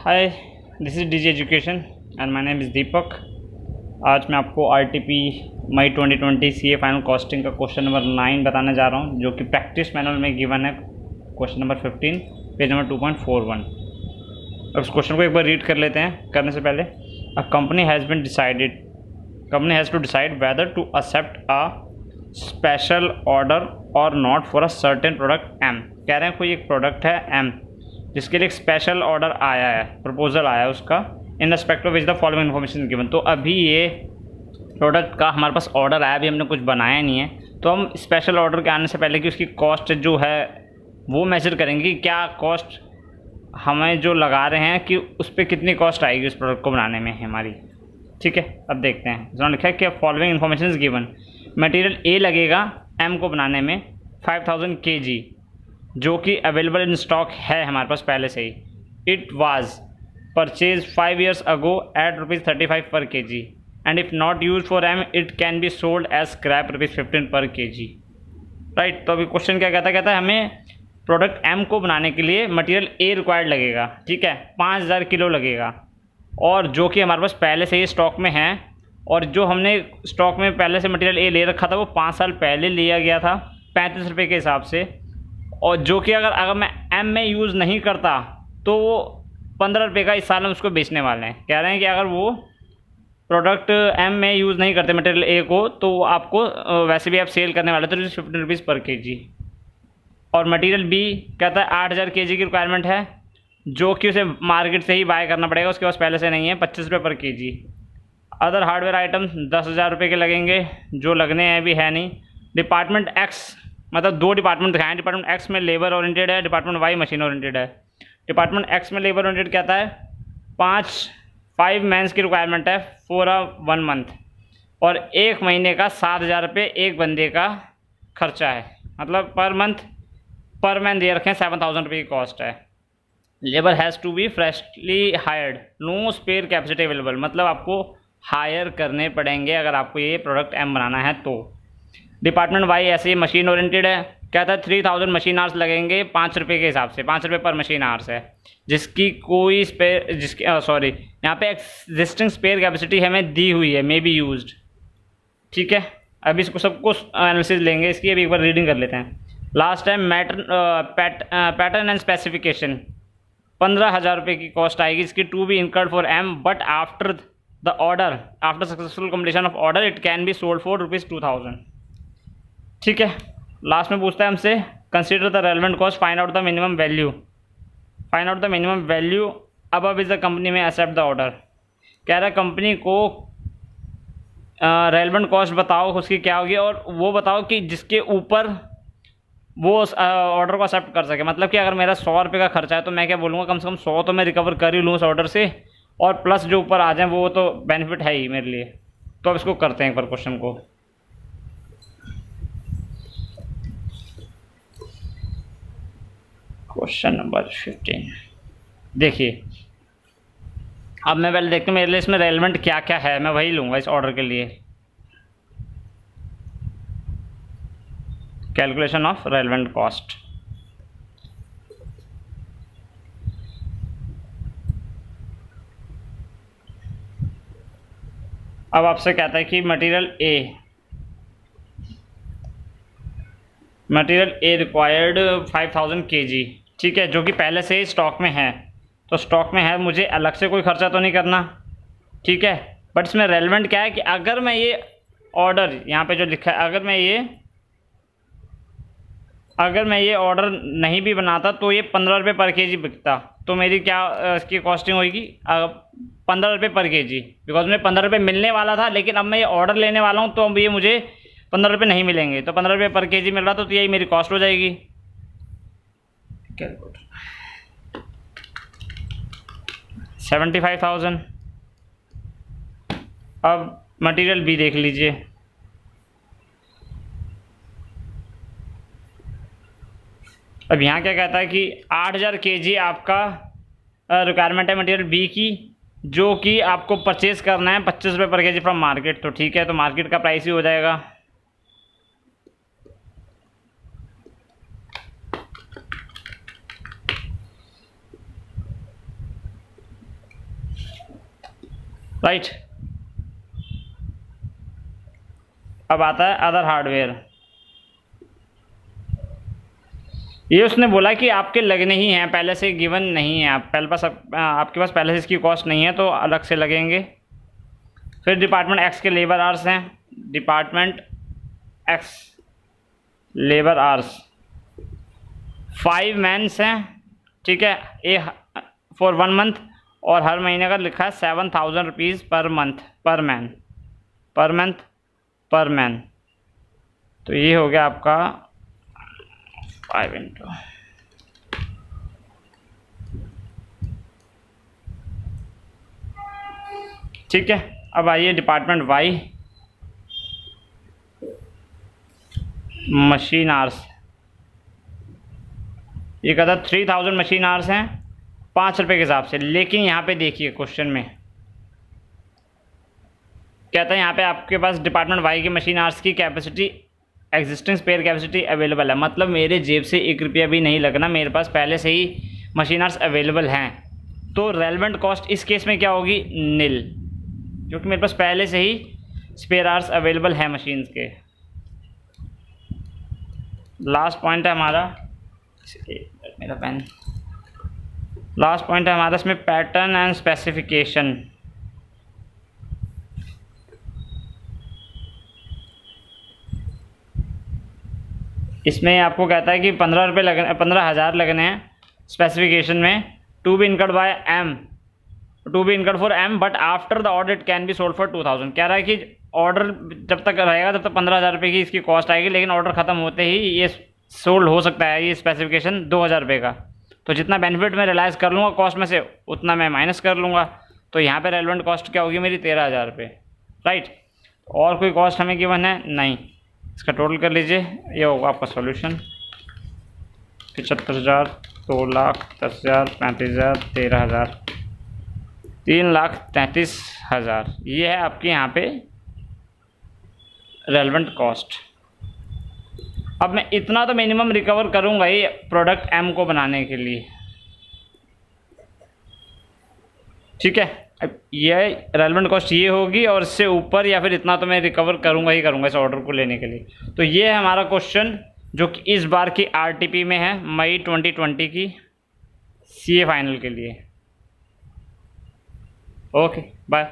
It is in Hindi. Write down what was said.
Hi, this is DG education and my name is Deepak. आज मैं आपको RTP May 2020 CA final costing का क्वेश्चन नंबर 9 बताने जा रहा हूँ, जो कि प्रैक्टिस मैनुअल में गिवन है। Question number 15 page number 2.41। अब इस क्वेश्चन को एक बार रीड कर लेते हैं। करने से पहले, a company has to decide whether to accept a special order और not for a certain product M. कह रहे हैं कोई एक प्रोडक्ट है एम जिसके लिए एक स्पेशल ऑर्डर आया है, प्रपोजल आया है उसका, in respect of which the following information given. तो अभी ये प्रोडक्ट का हमारे पास ऑर्डर आया, अभी हमने कुछ बनाया नहीं है, तो हम स्पेशल ऑर्डर के आने से पहले कि उसकी कॉस्ट जो है वो मेजर करेंगे कि क्या कॉस्ट हमें जो लगा रहे हैं कि उस पर कितनी कॉस्ट आएगी उस प्रोडक्ट को बनाने में हमारी। ठीक है, अब देखते हैं। इसमें लिखा है कि following information given. Material A लगेगा एम को बनाने में 5000 kg, जो कि अवेलेबल इन स्टॉक है हमारे पास पहले से ही। It was purchase 5 years ago at ₹35 पर kg and if not use for M it can be sold as scrap ₹15 पर kg। राइट, तो अभी क्वेश्चन क्या कहता है हमें प्रोडक्ट एम को बनाने के लिए मटेरियल ए रिक्वायर्ड लगेगा। ठीक है, 5000 किलो लगेगा, और जो कि हमारे पास पहले से ही स्टॉक में है, और जो हमने स्टॉक में पहले से मटेरियल ए ले रखा था वो 5 साल पहले लिया गया था 35 रुपये के हिसाब से, और जो कि अगर मैं एम में यूज़ नहीं करता तो वो 15 रुपये का इस साल हम उसको बेचने वाले हैं। कह रहे हैं कि अगर वो प्रोडक्ट एम में यूज़ नहीं करते मटेरियल ए को, तो आपको वैसे भी आप सेल करने वाले तो ₹15 पर kg। और मटेरियल बी कहता है 8000 kg की रिक्वायरमेंट है, जो कि उसे मार्केट से ही बाय करना पड़ेगा, उसके पास पहले से नहीं है, ₹25 पर kg। अदर हार्डवेयर आइटम्स 10,000 रुपये के लगेंगे, जो लगने हैं भी है नहीं। डिपार्टमेंट एक्स, मतलब 2 डिपार्टमेंट दिखाएं। डिपार्टमेंट एक्स में लेबर ओरिएंटेड है, डिपार्टमेंट वाई मशीन ओरिएंटेड है। डिपार्टमेंट एक्स में लेबर ओरिएंटेड कहता है 5 मैंस की रिक्वायरमेंट है फॉर 1 month, और 1 महीने का 7,000 रुपये एक बंदे का खर्चा है, मतलब पर मैन दे रखें 7,000 रुपये की कॉस्ट है। Labour has to be freshly hired, no spare capacity available, मतलब आपको हायर करने पड़ेंगे अगर आपको ये प्रोडक्ट एम बनाना है तो। डिपार्टमेंट वाई ऐसे ही मशीन ओरिएंटेड है, कहता है 3000 मशीन आवर्स लगेंगे ₹5 के हिसाब से, ₹5 पर मशीन आवर्स है, जिसकी कोई यहाँ पे एग्जिस्टिंग स्पेयर कैपेसिटी हमें दी हुई है, मे बी यूज्ड। ठीक है, अभी इसको सबको एनालिसिस लेंगे, इसकी अभी एक बार रीडिंग कर लेते हैं। Last time pattern and specification 15,000 रुपये की कॉस्ट आएगी इसकी, to be incurred for M, but after successful completion of order it can be sold for ₹2000। ठीक है, लास्ट में पूछता है हमसे consider the relevant cost, find out the minimum value above is the company may accept the order. कह रहा है कंपनी को रेलेवेंट कॉस्ट बताओ उसकी क्या होगी, और वो बताओ कि जिसके ऊपर वो ऑर्डर को एक्सेप्ट कर सके। मतलब कि अगर मेरा ₹100 का खर्चा है तो मैं क्या बोलूँगा, कम से कम 100 तो मैं रिकवर कर ही लूँ उस ऑर्डर से, और प्लस जो ऊपर आ जाए वो तो बेनिफिट है ही मेरे लिए। तो अब इसको करते हैं एक बार क्वेश्चन को। क्वेश्चन नंबर 15 देखिए, अब मैं पहले देखते हैं मेरे लिए इसमें रेलेवेंट क्या क्या है, मैं वही लूँगा इस ऑर्डर के लिए। Calculation of relevant cost. अब आपसे कहता है कि मटेरियल ए रिक्वायर्ड 5000 kg, ठीक है, जो कि पहले से ही स्टॉक में है। तो स्टॉक में है, मुझे अलग से कोई खर्चा तो नहीं करना। ठीक है, बट इसमें रेलेवेंट क्या है कि अगर मैं ये ऑर्डर यहाँ पे जो लिखा है, अगर मैं ये ऑर्डर नहीं भी बनाता तो ये ₹15 पर kg बिकता, तो मेरी क्या इसकी कॉस्टिंग होगी ₹15 पर kg, बिकॉज मुझे ₹15 मिलने वाला था, लेकिन अब मैं ये ऑर्डर लेने वाला हूँ तो अब ये मुझे ₹15 नहीं मिलेंगे, तो ₹15 पर kg मिल रहा तो यही मेरी कॉस्ट हो जाएगी। कैलकुलेटर 75,000। अब मटेरियल बी देख लीजिए, अब यहाँ क्या कहता है कि 8000 kg आपका रिक्वायरमेंट है मटेरियल बी की, जो कि आपको परचेज़ करना है ₹25 पर kg फ्रॉम मार्केट। तो ठीक है, तो मार्केट का प्राइस ही हो जाएगा। राइट। अब आता है अदर हार्डवेयर। ये उसने बोला कि आपके लगने ही हैं, पहले से गिवन नहीं है, आप आपके पास पहले से इसकी कॉस्ट नहीं है तो अलग से लगेंगे। फिर डिपार्टमेंट एक्स के लेबर आवर्स हैं, department X labour hours 5 mans हैं, ठीक है, ए फॉर 1 मंथ, और हर महीने का लिखा है 7,000 रुपीज़ पर मंथ पर मैन। तो ये हो गया आपका 5 इंटू, ठीक है। अब आइए डिपार्टमेंट वाई, मशीन आवर्स। ये कहता 3,000 मशीन आवर्स हैं 5 रुपये के हिसाब से, लेकिन यहाँ पे देखिए क्वेश्चन में कहता है यहाँ पे आपके पास डिपार्टमेंट वाई की मशीन आवर्स की capacity existing spare capacity available है, मतलब मेरे जेब से 1 रुपया भी नहीं लगना, मेरे पास पहले से ही मशीन आवर्स अवेलेबल हैं। तो रेलेवेंट कॉस्ट इस केस में क्या होगी? नील, क्योंकि मेरे पास पहले से ही स्पेयर आवर्स अवेलेबल हैं मशीन्स के। लास्ट पॉइंट है हमारा, मेरा पेन, लास्ट पॉइंट है हमारा इसमें पैटर्न एंड स्पेसिफिकेशन। इसमें आपको कहता है कि 15,000 लगने हैं स्पेसिफिकेशन में, to be incurred for M but after the order it can be sold for 2,000। कह रहा है कि ऑर्डर जब तक रहेगा तब तक 15,000 रुपये की इसकी कॉस्ट आएगी, लेकिन ऑर्डर ख़त्म होते ही ये सोल्ड हो सकता है ये स्पेसिफिकेशन 2,000 रुपये का। तो जितना बेनिफिट मैं रियलाइज़ कर लूँगा कॉस्ट में से उतना मैं माइनस कर लूँगा। तो यहाँ पे रेलेवेंट कॉस्ट क्या होगी मेरी? 13,000 रुपये, राइट। और कोई कॉस्ट हमें गिवन है? नहीं। इसका टोटल कर लीजिए, ये होगा आपका सॉल्यूशन 75,000, 2,10,000, 35,000, 13,000, 3,33,000। ये है आपके यहाँ पे रेलेवेंट कॉस्ट। अब मैं इतना तो मिनिमम रिकवर करूँगा ही प्रोडक्ट एम को बनाने के लिए, ठीक है। अब ये रेलेवेंट कॉस्ट ये होगी और इससे ऊपर या फिर इतना तो मैं रिकवर करूँगा ही करूँगा इस ऑर्डर को लेने के लिए। तो ये है हमारा क्वेश्चन जो कि इस बार की आरटीपी में है, मई 2020 की सीए फाइनल के लिए। Okay bye.